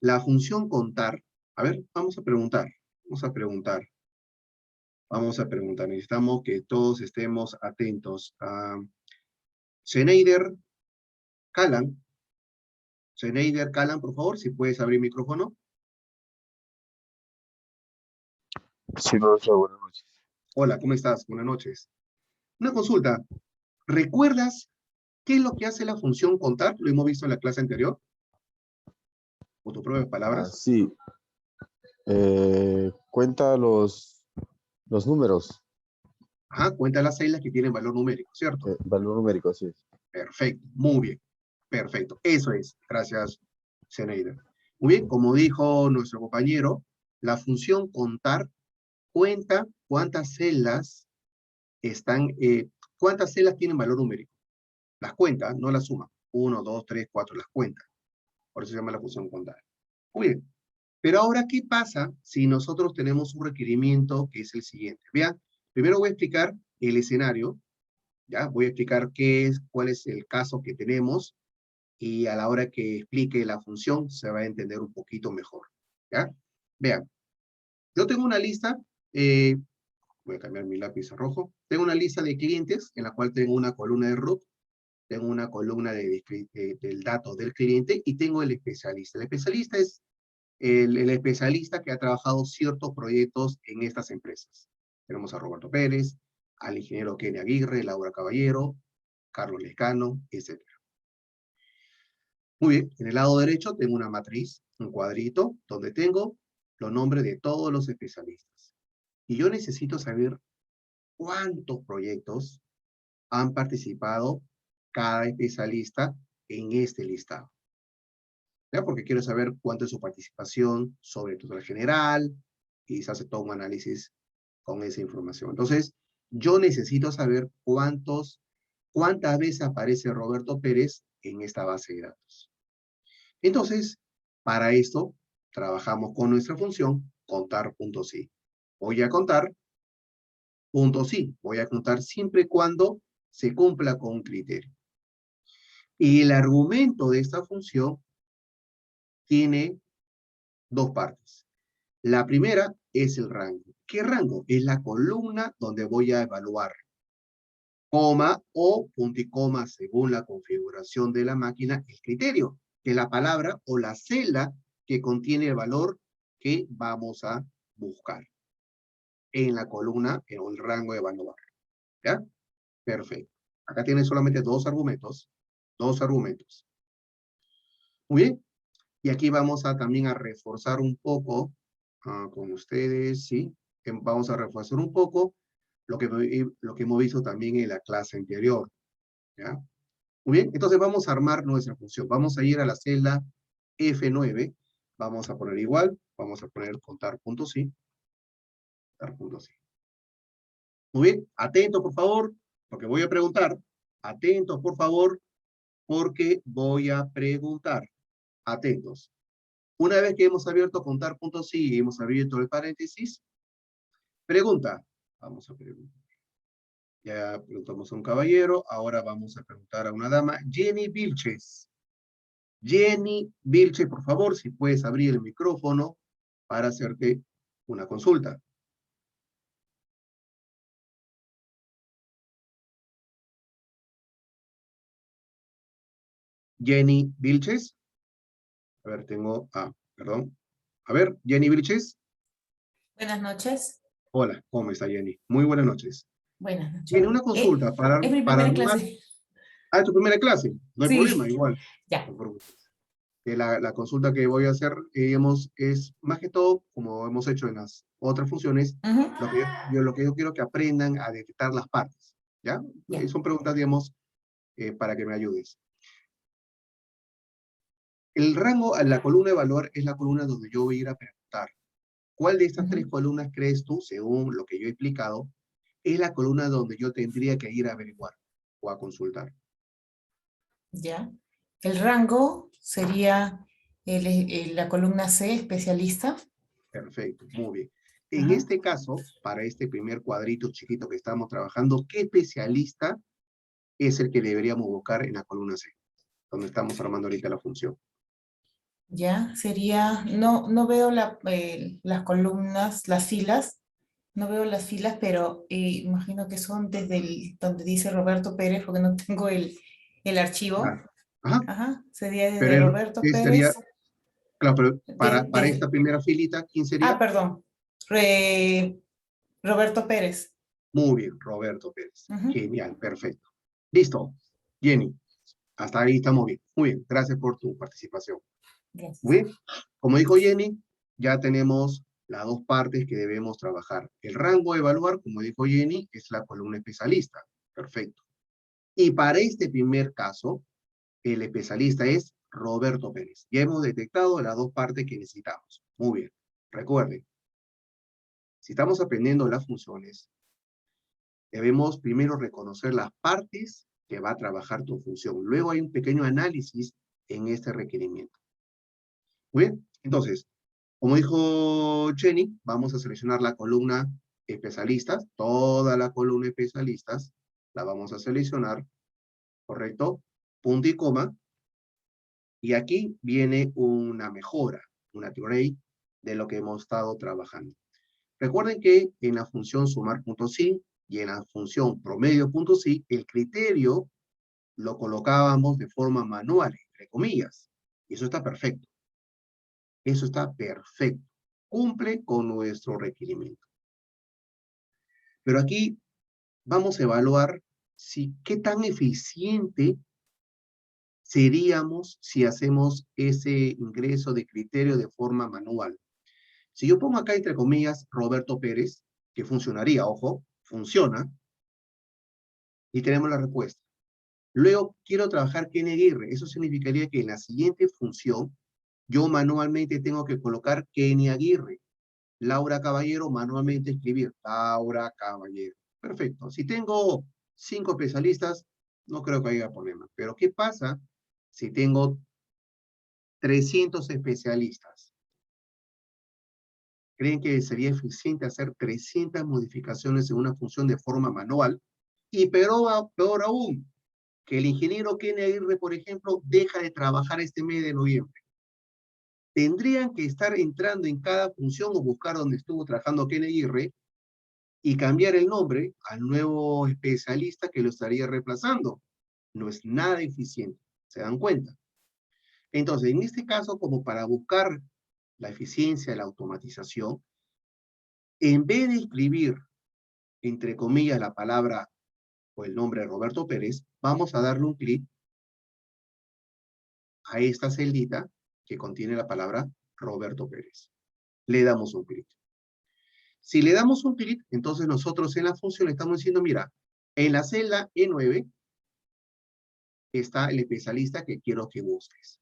La función contar, a ver, vamos a preguntar, necesitamos que todos estemos atentos. Schneider Callan, por favor, si puedes abrir micrófono. Sí, profesor, buenas noches. Hola, ¿cómo estás? Buenas noches. Una consulta. ¿Recuerdas qué es lo que hace la función contar? Lo hemos visto en la clase anterior. ¿O tus propias palabras? Sí. Cuenta los números. Ajá, cuenta las celdas que tienen valor numérico, ¿cierto? Valor numérico, así es. Perfecto, muy bien. Perfecto, eso es. Gracias, Zeneida. Muy bien, como dijo nuestro compañero, la función contar cuenta cuántas celdas cuántas celdas tienen valor numérico. Las cuenta, no las suma. 1, 2, 3, 4, las cuenta. Por eso se llama la función contar. Muy bien. Pero ahora, ¿qué pasa si nosotros tenemos un requerimiento que es el siguiente? Vean, primero voy a explicar el escenario, ¿ya? Voy a explicar cuál es el caso que tenemos, y a la hora que explique la función se va a entender un poquito mejor, ¿ya? Vean, yo tengo una lista, voy a cambiar mi lápiz a rojo, tengo una lista de clientes en la cual tengo una columna de root, tengo una columna del dato del cliente y tengo el especialista. El especialista es el especialista que ha trabajado ciertos proyectos en estas empresas. Tenemos a Roberto Pérez, al ingeniero Kenny Aguirre, Laura Caballero, Carlos Lescano, etc. Muy bien, en el lado derecho tengo una matriz, un cuadrito, donde tengo los nombres de todos los especialistas. Y yo necesito saber cuántos proyectos han participado cada especialista en este listado. ¿Ya? Porque quiero saber cuánto es su participación sobre el total general, y se hace todo un análisis con esa información. Entonces, yo necesito saber cuántas veces aparece Roberto Pérez en esta base de datos. Entonces, para esto, trabajamos con nuestra función contar.si. Voy a contar .si. Voy a contar siempre y cuando se cumpla con un criterio. Y el argumento de esta función tiene dos partes. La primera es el rango. ¿Qué rango? Es la columna donde voy a evaluar, coma o punto y coma, según la configuración de la máquina, el criterio, que es la palabra o la celda que contiene el valor que vamos a buscar en la columna o el rango de evaluar. ¿Ya? Perfecto. Acá tiene solamente dos argumentos. Dos argumentos. Muy bien. Y aquí vamos a también a reforzar un poco con ustedes, ¿sí? Vamos a reforzar un poco lo que hemos visto también en la clase anterior. ¿Ya? Muy bien, entonces vamos a armar nuestra función. Vamos a ir a la celda F9. Vamos a poner igual. Vamos a poner contar.si. Contar.si. Muy bien, atentos por favor, porque voy a preguntar. Atentos por favor, porque voy a preguntar. Atentos. Una vez que hemos abierto contar.si y hemos abierto el paréntesis, pregunta. Vamos a preguntar. Ya preguntamos a un caballero, ahora vamos a preguntar a una dama. Jenny Vilches. Jenny Vilches, por favor, si puedes abrir el micrófono para hacerte una consulta. Jenny Vilches. A ver, perdón. A ver, Jenny Vilches. Buenas noches. Hola, ¿cómo está Jenny? Muy buenas noches. Buenas noches. Jenny, una consulta para Es mi primera armar. clase. Ah, ¿es tu primera clase? No hay Sí. problema, igual. Ya. No te preocupes. La consulta que voy a hacer, es más que todo, como hemos hecho en las otras funciones, Ujú. lo que yo quiero que aprendan a detectar las partes, ¿ya? Ya. Son preguntas, digamos, para que me ayudes. El rango, la columna de valor es la columna donde yo voy a ir a preguntar. ¿Cuál de estas tres columnas crees tú, según lo que yo he explicado, es la columna donde yo tendría que ir a averiguar o a consultar? Ya. El rango sería la columna C, especialista. Perfecto, muy bien. En Ajá. este caso, para este primer cuadrito chiquito que estamos trabajando, ¿qué especialista es el que deberíamos buscar en la columna C? Donde estamos armando ahorita la función. Ya, sería, no veo las columnas, las filas, no veo las filas, pero imagino que son desde donde dice Roberto Pérez, porque no tengo el archivo. Ah, ajá, Ajá, sería desde pero Roberto sería, Pérez. claro, pero de- para de- esta primera filita, ¿quién sería? Perdón, Roberto Pérez. Muy bien, Roberto Pérez. Ujú. Genial, perfecto. Listo. Jenny, hasta ahí estamos bien. Muy bien, gracias por tu participación. Gracias. Muy bien, como dijo Jenny, ya tenemos las dos partes que debemos trabajar. El rango a evaluar, como dijo Jenny, es la columna especialista. Perfecto. Y para este primer caso, el especialista es Roberto Pérez. Ya hemos detectado las dos partes que necesitamos. Muy bien. Recuerden, si estamos aprendiendo las funciones, debemos primero reconocer las partes que va a trabajar tu función. Luego hay un pequeño análisis en este requerimiento. Muy bien, entonces, como dijo Jenny, vamos a seleccionar la columna especialistas, toda la columna especialistas, la vamos a seleccionar, ¿correcto? Punto y coma, y aquí viene una mejora, una upgrade de lo que hemos estado trabajando. Recuerden que en la función sumar.si y en la función promedio.si, el criterio lo colocábamos de forma manual, entre comillas, y eso está perfecto. Eso está perfecto. Cumple con nuestro requerimiento. Pero aquí vamos a evaluar qué tan eficiente seríamos si hacemos ese ingreso de criterio de forma manual. Si yo pongo acá entre comillas Roberto Pérez, que funcionaría, ojo, funciona, y tenemos la respuesta. Luego quiero trabajar Kenny Aguirre. Eso significaría que en la siguiente función yo manualmente tengo que colocar Kenny Aguirre. Laura Caballero, manualmente escribir Laura Caballero. Perfecto. Si tengo 5 especialistas, no creo que haya problema. Pero ¿qué pasa si tengo 300 especialistas? ¿Creen que sería eficiente hacer 300 modificaciones en una función de forma manual? Y peor aún, que el ingeniero Kenny Aguirre, por ejemplo, deja de trabajar este mes de noviembre. Tendrían que estar entrando en cada función o buscar donde estuvo trabajando Kenny Aguirre y cambiar el nombre al nuevo especialista que lo estaría reemplazando. No es nada eficiente, ¿se dan cuenta? Entonces, en este caso, como para buscar la eficiencia, la automatización, en vez de escribir, entre comillas, la palabra o el nombre de Roberto Pérez, vamos a darle un clic a esta celdita que contiene la palabra Roberto Pérez. Le damos un clic. Si le damos un clic, entonces nosotros en la función le estamos diciendo, mira, en la celda E9 está el especialista que quiero que busques.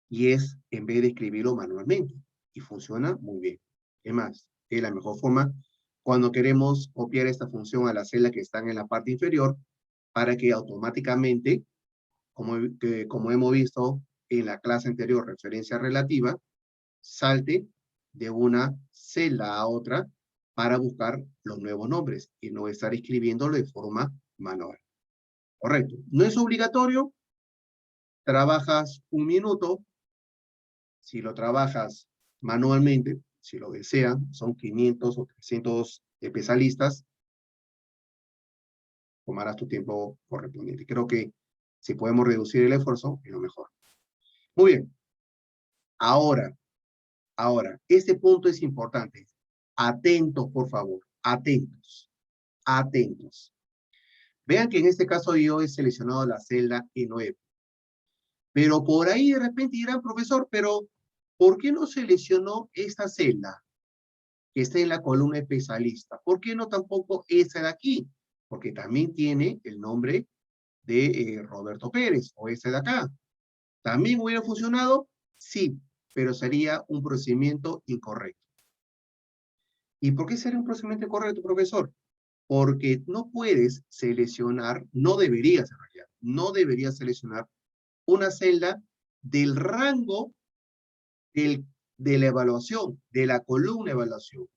Y es en vez de escribirlo manualmente. Y funciona muy bien. Es más, es la mejor forma cuando queremos copiar esta función a la celda que están en la parte inferior para que automáticamente, como hemos visto en la clase anterior, referencia relativa, salte de una celda a otra para buscar los nuevos nombres y no estar escribiéndolo de forma manual. Correcto. No es obligatorio. Trabajas un minuto. Si lo trabajas manualmente, si lo desean, son 500 o 300 especialistas, tomarás tu tiempo correspondiente. Creo que si podemos reducir el esfuerzo, es lo mejor. Muy bien. Ahora, este punto es importante. Atentos, por favor. Atentos. Atentos. Vean que en este caso yo he seleccionado la celda E9. Pero por ahí de repente dirán, profesor, pero ¿por qué no seleccionó esta celda que está en la columna especialista? ¿Por qué no tampoco esa de aquí? Porque también tiene el nombre de Roberto Pérez, o ese de acá. ¿También hubiera funcionado? Sí, pero sería un procedimiento incorrecto. ¿Y por qué sería un procedimiento incorrecto, profesor? Porque no puedes seleccionar, no deberías en realidad, no deberías seleccionar una celda del rango de la evaluación, de la columna evaluación.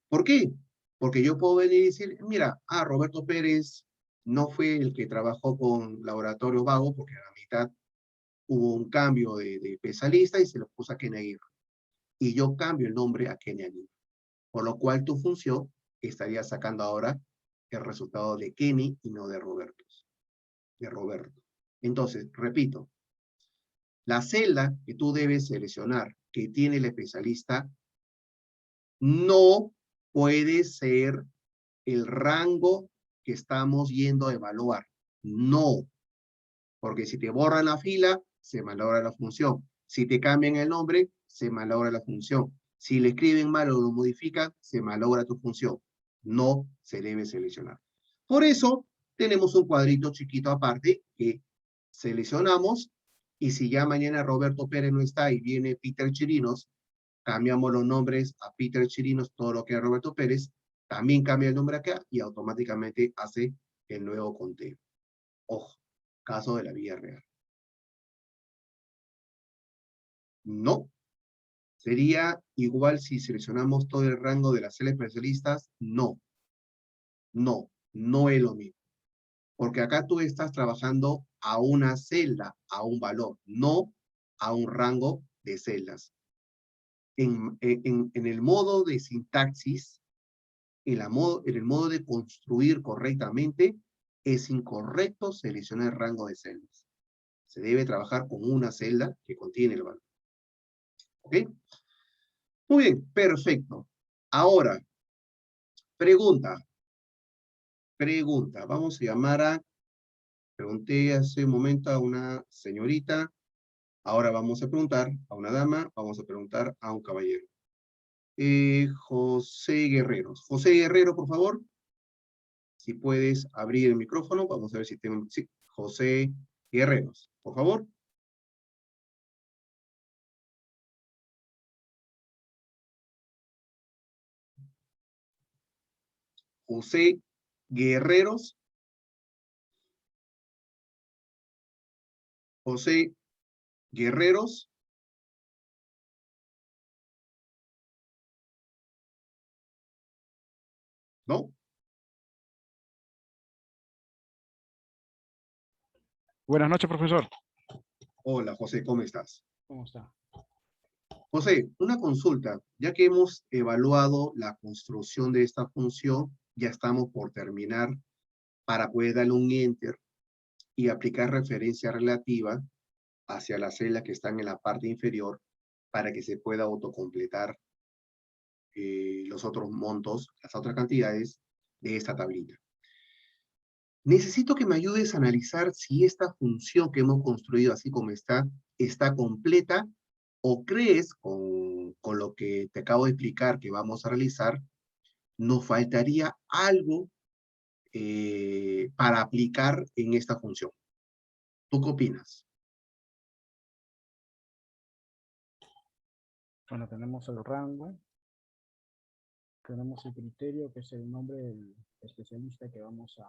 ¿Por qué? Porque yo puedo venir y decir, mira, Roberto Pérez no fue el que trabajó con Laboratorio Vago, porque a la mitad hubo un cambio de especialista y se lo puso a Kenny Aguirre. Y yo cambio el nombre a Kenny Aguirre. Por lo cual tu función estaría sacando ahora el resultado de Kenny y no de Roberto. Entonces, repito, la celda que tú debes seleccionar que tiene el especialista no puede ser el rango que estamos yendo a evaluar. No. Porque si te borran la fila, se malogra la función. Si te cambian el nombre, se malogra la función. Si le escriben mal o lo modifican, se malogra tu función. No se debe seleccionar. Por eso, tenemos un cuadrito chiquito aparte que seleccionamos y si ya mañana Roberto Pérez no está y viene Peter Chirinos, cambiamos los nombres a Peter Chirinos, todo lo que es Roberto Pérez, también cambia el nombre acá y automáticamente hace el nuevo conteo. Ojo, caso de la vida real. No. ¿Sería igual si seleccionamos todo el rango de las celdas especialistas? No. No, no es lo mismo. Porque acá tú estás trabajando a una celda, a un valor, no a un rango de celdas. En el modo de sintaxis, en el modo de construir correctamente, es incorrecto seleccionar el rango de celdas. Se debe trabajar con una celda que contiene el valor. ¿Ok? Muy bien, perfecto. Ahora, pregunta. Vamos a llamar a Pregunté hace un momento a una señorita, ahora vamos a preguntar a una dama, vamos a preguntar a un caballero. José Guerreros. José Guerrero, por favor. Si puedes abrir el micrófono, vamos a ver si tengo... Sí, José Guerreros, por favor. José Guerreros. José Guerreros. ¿No? Buenas noches, profesor. Hola, José, ¿cómo estás? ¿Cómo está? José, una consulta. Ya que hemos evaluado la construcción de esta función, ya estamos por terminar para poder darle un enter y aplicar referencia relativa hacia las celdas que están en la parte inferior para que se pueda autocompletar los otros montos, las otras cantidades de esta tablita. Necesito que me ayudes a analizar si esta función que hemos construido así como está completa, o crees, con lo que te acabo de explicar que vamos a realizar, nos faltaría algo para aplicar en esta función. ¿Tú qué opinas? Bueno, tenemos el rango. Tenemos el criterio, que es el nombre del especialista que vamos a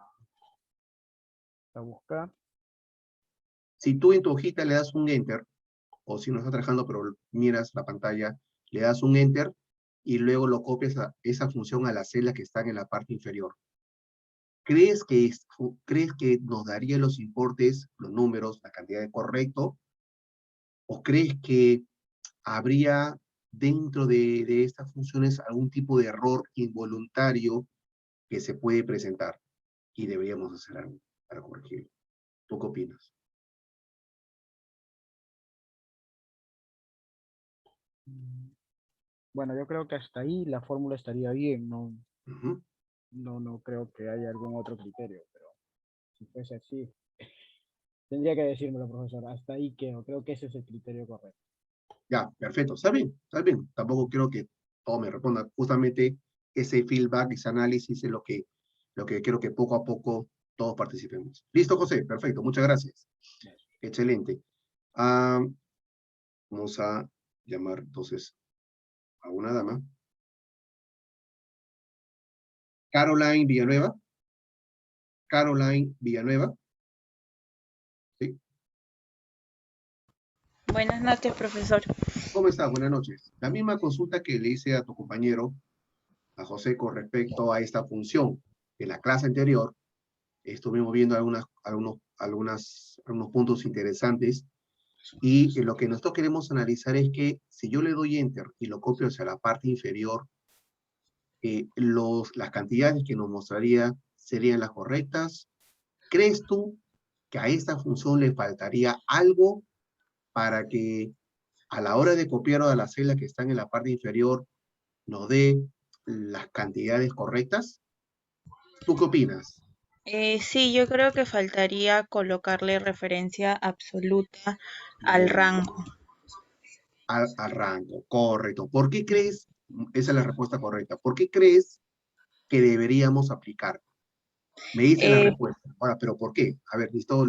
buscar. Si tú en tu hojita le das un enter, o si no estás trabajando pero miras la pantalla, le das un enter y luego lo copias a esa función a las celdas que están en la parte inferior. ¿Crees que nos daría los importes, los números, la cantidad de correcto? ¿O crees que habría dentro de estas funciones algún tipo de error involuntario que se puede presentar y deberíamos hacer algo para corregirlo? ¿Tú qué opinas? Bueno, yo creo que hasta ahí la fórmula estaría bien. No, Ujú. no creo que haya algún otro criterio, pero si fuese así, tendría que decírmelo, profesor. Hasta ahí quedo. Creo que ese es el criterio correcto. Ya, perfecto. Está bien, está bien. Tampoco quiero que todo me responda. Justamente ese feedback, ese análisis es lo que quiero que poco a poco todos participemos. ¿Listo, José? Perfecto. Muchas gracias. Excelente. Vamos a llamar entonces a una dama. Caroline Villanueva. Caroline Villanueva. Sí. Buenas noches, profesor. ¿Cómo estás? Buenas noches. La misma consulta que le hice a tu compañero, a José, con respecto a esta función. En la clase anterior, estuvimos viendo algunos puntos interesantes, y lo que nosotros queremos analizar es que si yo le doy enter y lo copio hacia la parte inferior, las cantidades que nos mostraría serían las correctas. ¿Crees tú que a esta función le faltaría algo para que a la hora de copiar a las celdas que están en la parte inferior nos dé las cantidades correctas? ¿Tú qué opinas? Sí, yo creo que faltaría colocarle referencia absoluta al rango. Al rango, correcto. ¿Por qué crees? Esa es la respuesta correcta. ¿Por qué crees que deberíamos aplicar? Me dice la respuesta. Ahora, ¿pero por qué? A ver, necesito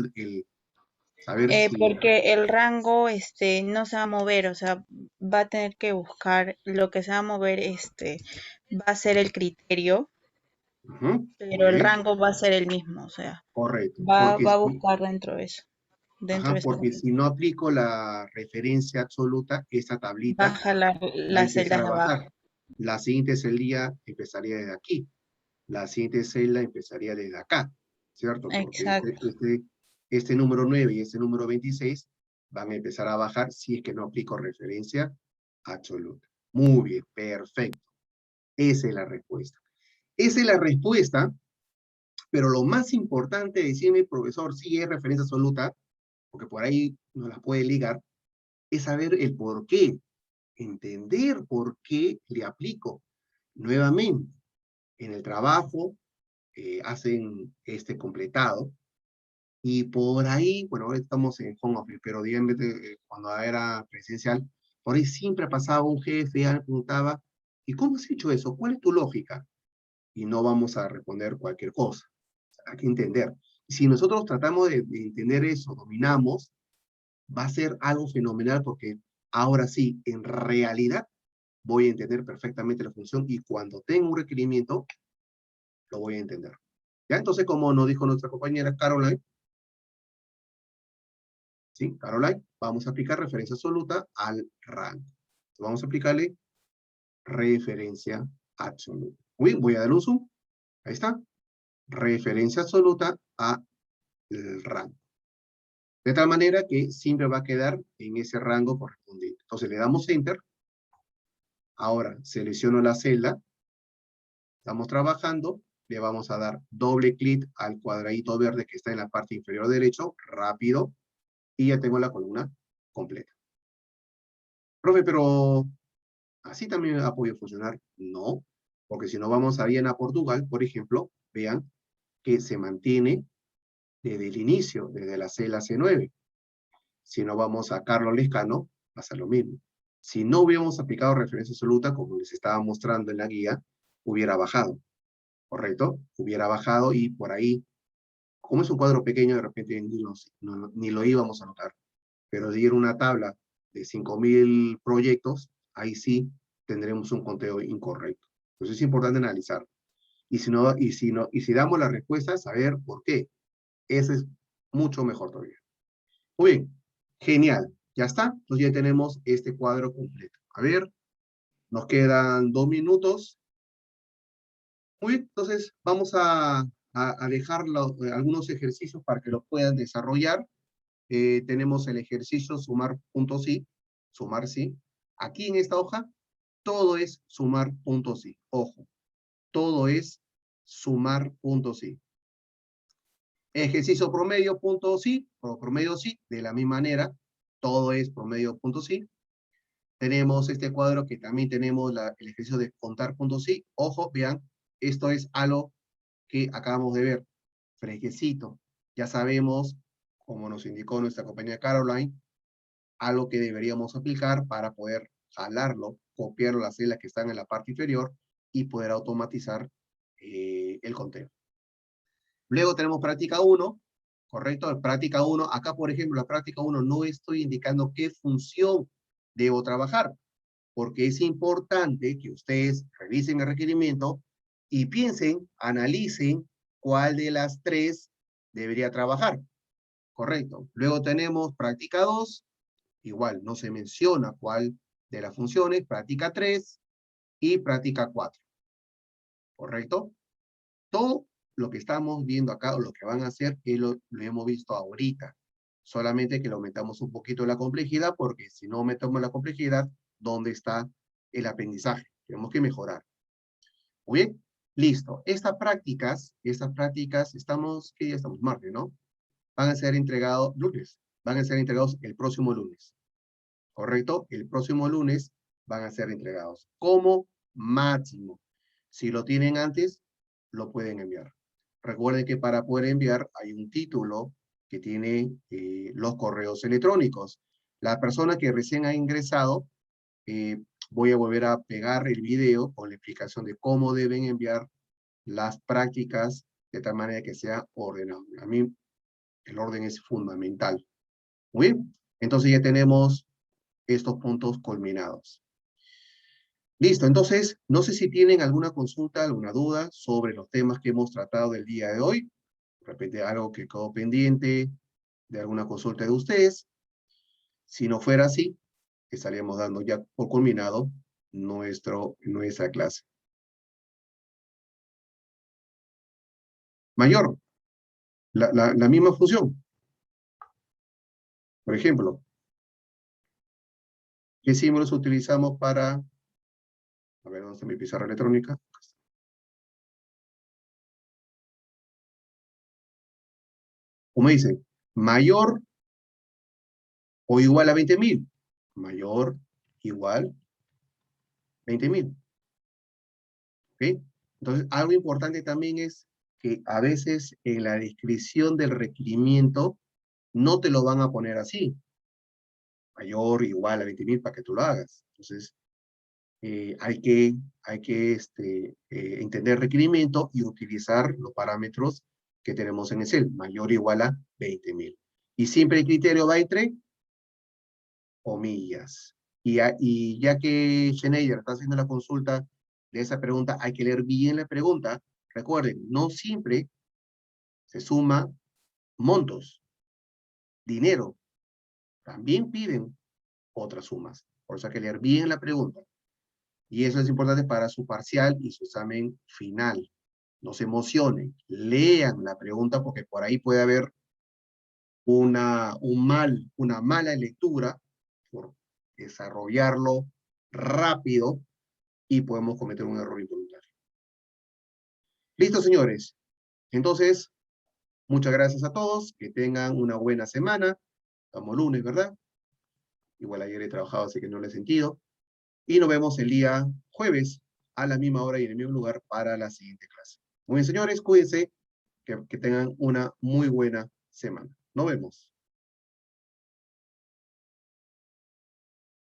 saber si... Porque el rango no se va a mover, o sea, va a tener que buscar lo que se va a mover, va a ser el criterio, pero el rango va a ser el mismo, o sea, correcto. va a buscar dentro de eso. Porque si no aplico la referencia absoluta, esta tablita baja va a las empezar celdas a de bajar. abajo. La siguiente celda empezaría desde aquí. La siguiente celda empezaría desde acá, ¿cierto? Porque Exacto. este número 9 y este número 26 van a empezar a bajar si es que no aplico referencia absoluta. Muy bien, perfecto. Esa es la respuesta. Esa es la respuesta, pero lo más importante, decirme, profesor, si es referencia absoluta, porque por ahí nos la puede ligar, es saber el por qué, entender por qué le aplico. Nuevamente, en el trabajo hacen este completado, Y por ahí, bueno, ahora estamos en home office, pero díganme cuando era presencial, por ahí siempre pasaba un jefe y me preguntaba, ¿y cómo has hecho eso? ¿Cuál es tu lógica? Y no vamos a responder cualquier cosa. Hay que entender. Si nosotros tratamos de entender eso, dominamos, va a ser algo fenomenal porque ahora sí, en realidad, voy a entender perfectamente la función y cuando tengo un requerimiento, lo voy a entender. ¿Ya? Entonces, como nos dijo nuestra compañera Caroline, ¿sí? Caroline, vamos a aplicar referencia absoluta al rango. Vamos a aplicarle referencia absoluta. Muy bien, voy a dar un zoom. Ahí está. Referencia absoluta al rango. De tal manera que siempre va a quedar en ese rango correspondiente. Entonces le damos Enter. Ahora selecciono la celda. Estamos trabajando. Le vamos a dar doble clic al cuadradito verde que está en la parte inferior derecho. Rápido. Y ya tengo la columna completa. Profe, pero ¿así también ha podido funcionar? No. Porque si no vamos a Viena, Portugal, por ejemplo, vean que se mantiene desde el inicio, desde la celda C9. Si no vamos a Carlos Lescano, va a ser lo mismo. Si no hubiéramos aplicado referencia absoluta, como les estaba mostrando en la guía, hubiera bajado, ¿correcto? Hubiera bajado y por ahí, como es un cuadro pequeño, de repente ni lo íbamos a notar. Pero si era una tabla de 5.000 proyectos, ahí sí tendremos un conteo incorrecto. Entonces es importante analizar. Y si damos las respuestas, saber por qué. Eso es mucho mejor todavía. Muy bien, genial. Ya está. Entonces ya tenemos este cuadro completo. A ver, nos quedan 2 minutos. Muy bien, entonces vamos a dejar algunos ejercicios para que los puedan desarrollar. Tenemos el ejercicio sumar puntos sí, sumar sí. Aquí en esta hoja, todo es sumar puntos sí. Ojo, todo es sumar puntos sí. Ejercicio promedio punto sí, promedio sí, de la misma manera, todo es promedio punto sí. Tenemos este cuadro que también tenemos el ejercicio de contar puntos sí. Ojo, vean, esto es algo que acabamos de ver, fresquecito. Ya sabemos, como nos indicó nuestra compañera Caroline, algo que deberíamos aplicar para poder jalarlo, copiarlo las celdas que están en la parte inferior y poder automatizar el conteo. Luego tenemos práctica 1, ¿correcto? Práctica 1, acá por ejemplo, la práctica 1 no estoy indicando qué función debo trabajar, porque es importante que ustedes revisen el requerimiento y piensen, analicen cuál de las 3 debería trabajar, ¿correcto? Luego tenemos práctica 2, igual no se menciona cuál de las funciones, práctica 3 y práctica 4, ¿correcto? Todo lo que estamos viendo acá, o lo que van a hacer, que lo hemos visto ahorita. Solamente que le aumentamos un poquito la complejidad, porque si no aumentamos la complejidad, ¿dónde está el aprendizaje? Tenemos que mejorar. Muy bien, listo. Estas prácticas, estamos, ¿qué día estamos? Martes, ¿no? Van a ser entregados, lunes, van a ser entregados el próximo lunes. ¿Correcto? El próximo lunes van a ser entregados. Como máximo. Si lo tienen antes, lo pueden enviar. Recuerden que para poder enviar hay un título que tiene los correos electrónicos. La persona que recién ha ingresado, voy a volver a pegar el video con la explicación de cómo deben enviar las prácticas de tal manera que sea ordenado. A mí el orden es fundamental. Muy bien, entonces ya tenemos estos puntos culminados. Listo, entonces, no sé si tienen alguna consulta, alguna duda sobre los temas que hemos tratado el día de hoy. De repente algo que quedó pendiente de alguna consulta de ustedes. Si no fuera así, estaríamos dando ya por culminado nuestra clase. Mayor, la misma función. Por ejemplo, ¿qué símbolos utilizamos para... A ver, ¿dónde está mi pizarra electrónica? Como dice, mayor o igual a 20.000. Mayor, igual, 20.000. ¿Ok? Entonces, algo importante también es que a veces en la descripción del requerimiento no te lo van a poner así. Mayor, igual a 20.000 para que tú lo hagas. Entonces, hay que entender el requerimiento y utilizar los parámetros que tenemos en Excel, mayor o igual a 20.000. Y siempre el criterio va entre comillas. Y ya que Schneider está haciendo la consulta de esa pregunta, hay que leer bien la pregunta. Recuerden, no siempre se suma montos, dinero. También piden otras sumas. Por eso hay que leer bien la pregunta. Y eso es importante para su parcial y su examen final. No se emocionen, lean la pregunta porque por ahí puede haber una mala lectura por desarrollarlo rápido y podemos cometer un error involuntario. Listo, señores. Entonces, muchas gracias a todos. Que tengan una buena semana. Estamos lunes, ¿verdad? Igual ayer he trabajado, así que no lo he sentido. Y nos vemos el día jueves a la misma hora y en el mismo lugar para la siguiente clase. Muy bien, señores, cuídense, que tengan una muy buena semana. Nos vemos.